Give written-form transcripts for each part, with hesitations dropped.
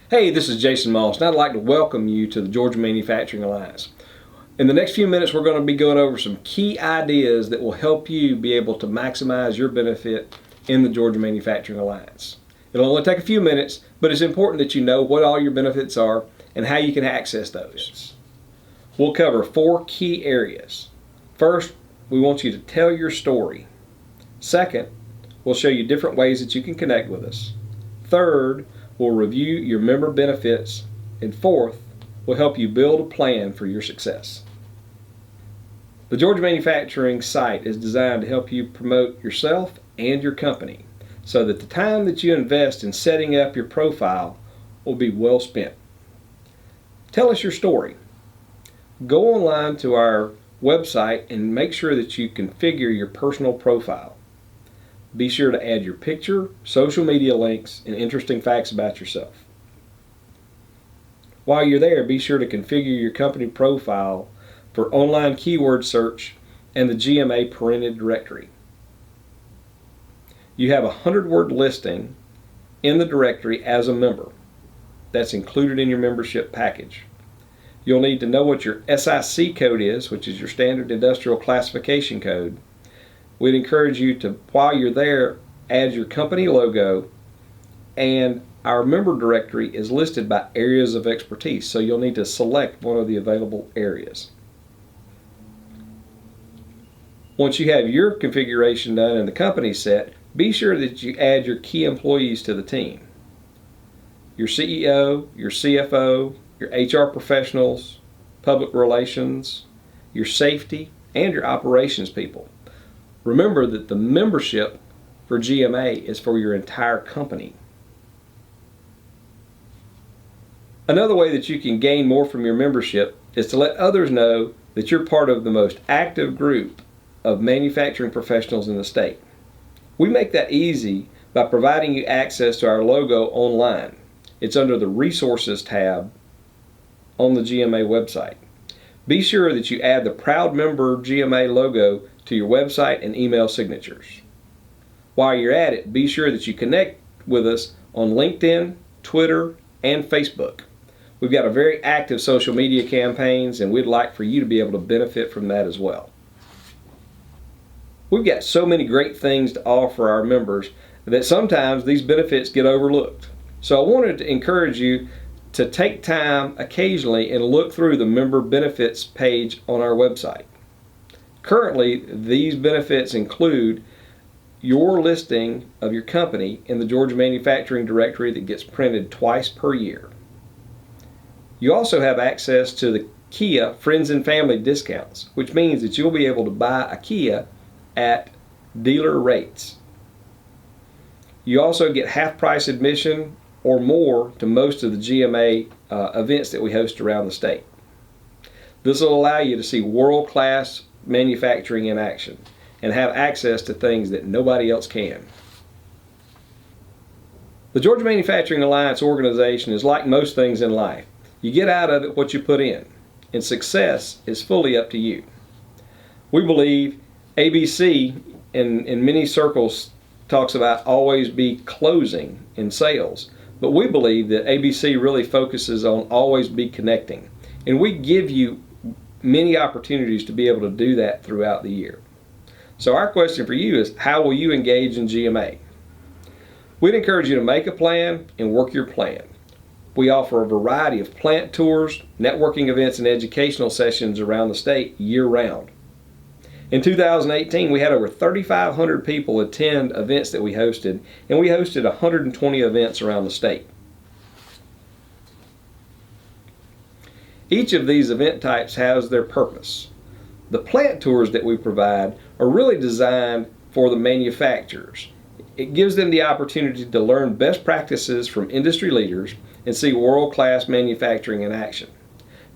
Hey, this is Jason Moss, and I'd like to welcome you to the Georgia Manufacturing Alliance. In the next few minutes, we're going to be going over some key ideas that will help you be able to maximize your benefit in the Georgia Manufacturing Alliance. It'll only take a few minutes, but it's important that you know what all your benefits are and how you can access those. We'll cover 4 key areas. First, we want you to tell your story. Second, we'll show you different ways that you can connect with us. Third, we'll review your member benefits. And fourth, we'll help you build a plan for your success. The Georgia Manufacturing site is designed to help you promote yourself and your company so that the time that you invest in setting up your profile will be well spent. Tell us your story. Go online to our website and make sure that you configure your personal profile. Be sure to add your picture, social media links, and interesting facts about yourself. While you're there, be sure to configure your company profile for online keyword search and the GMA printed directory. You have a 100-word listing in the directory as a member. That's included in your membership package. You'll need to know what your SIC code is, which is your Standard Industrial Classification Code. We'd encourage you to, while you're there, add your company logo, and our member directory is listed by areas of expertise, so you'll need to select one of the available areas. Once you have your configuration done and the company set, be sure that you add your key employees to the team. Your CEO, your CFO, your HR professionals, public relations, your safety, and your operations people. Remember that the membership for GMA is for your entire company. Another way that you can gain more from your membership is to let others know that you're part of the most active group of manufacturing professionals in the state. We make that easy by providing you access to our logo online. It's under the Resources tab on the GMA website. Be sure that you add the Proud Member GMA logo to your website and email signatures. While you're at it, be sure that you connect with us on LinkedIn, Twitter, and Facebook. We've got a very active social media campaigns, and we'd like for you to be able to benefit from that as well. We've got so many great things to offer our members that sometimes these benefits get overlooked. So I wanted to encourage you to take time occasionally and look through the member benefits page on our website. Currently, these benefits include your listing of your company in the Georgia Manufacturing Directory that gets printed twice per year. You also have access to the Kia Friends and Family discounts, which means that you'll be able to buy a Kia at dealer rates. You also get half price admission or more to most of the GMA events that we host around the state. This will allow you to see world-class manufacturing in action and have access to things that nobody else can. The Georgia Manufacturing Alliance organization is like most things in life. You get out of it what you put in, and success is fully up to you. We believe ABC in many circles talks about always be closing in sales, but we believe that ABC really focuses on always be connecting, and we give you many opportunities to be able to do that throughout the year. So our question for you is, how will you engage in GMA? We'd encourage you to make a plan and work your plan. We offer a variety of plant tours, networking events, and educational sessions around the state year-round. In 2018, we had over 3,500 people attend events that we hosted, and we hosted 120 events around the state. Each of these event types has their purpose. The plant tours that we provide are really designed for the manufacturers. It gives them the opportunity to learn best practices from industry leaders and see world-class manufacturing in action.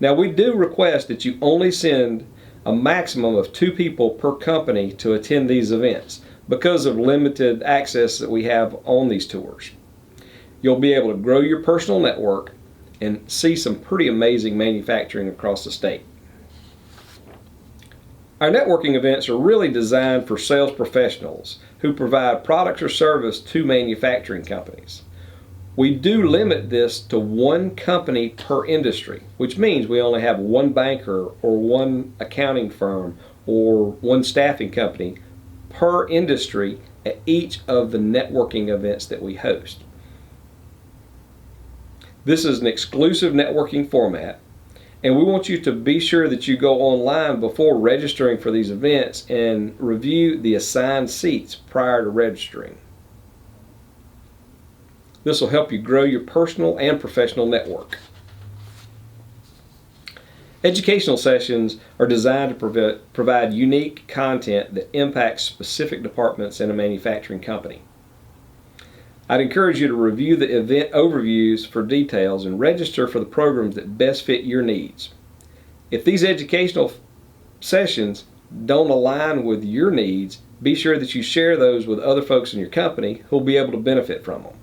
Now, we do request that you only send a maximum of 2 people per company to attend these events because of limited access that we have on these tours. You'll be able to grow your personal network and see some pretty amazing manufacturing across the state. Our networking events are really designed for sales professionals who provide products or service to manufacturing companies. We do limit this to one company per industry, which means we only have one banker or one accounting firm or one staffing company per industry at each of the networking events that we host. This is an exclusive networking format, and we want you to be sure that you go online before registering for these events and review the assigned seats prior to registering. This will help you grow your personal and professional network. Educational sessions are designed to provide unique content that impacts specific departments in a manufacturing company. I'd encourage you to review the event overviews for details and register for the programs that best fit your needs. If these educational sessions don't align with your needs, be sure that you share those with other folks in your company who will be able to benefit from them.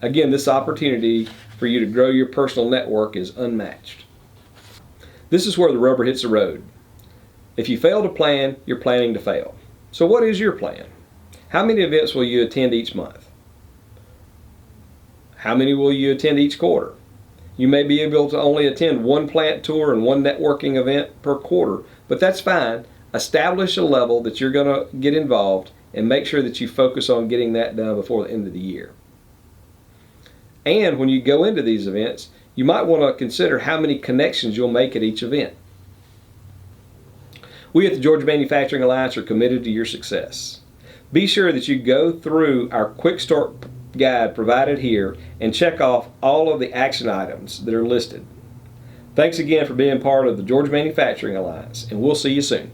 Again, this opportunity for you to grow your personal network is unmatched. This is where the rubber hits the road. If you fail to plan, you're planning to fail. So what is your plan? How many events will you attend each month? How many will you attend each quarter? You may be able to only attend one plant tour and one networking event per quarter, but that's fine. Establish a level that you're going to get involved and make sure that you focus on getting that done before the end of the year. And when you go into these events, you might want to consider how many connections you'll make at each event. We at the Georgia Manufacturing Alliance are committed to your success. Be sure that you go through our quick start guide provided here and check off all of the action items that are listed. Thanks again for being part of the Georgia Manufacturing Alliance, and we'll see you soon.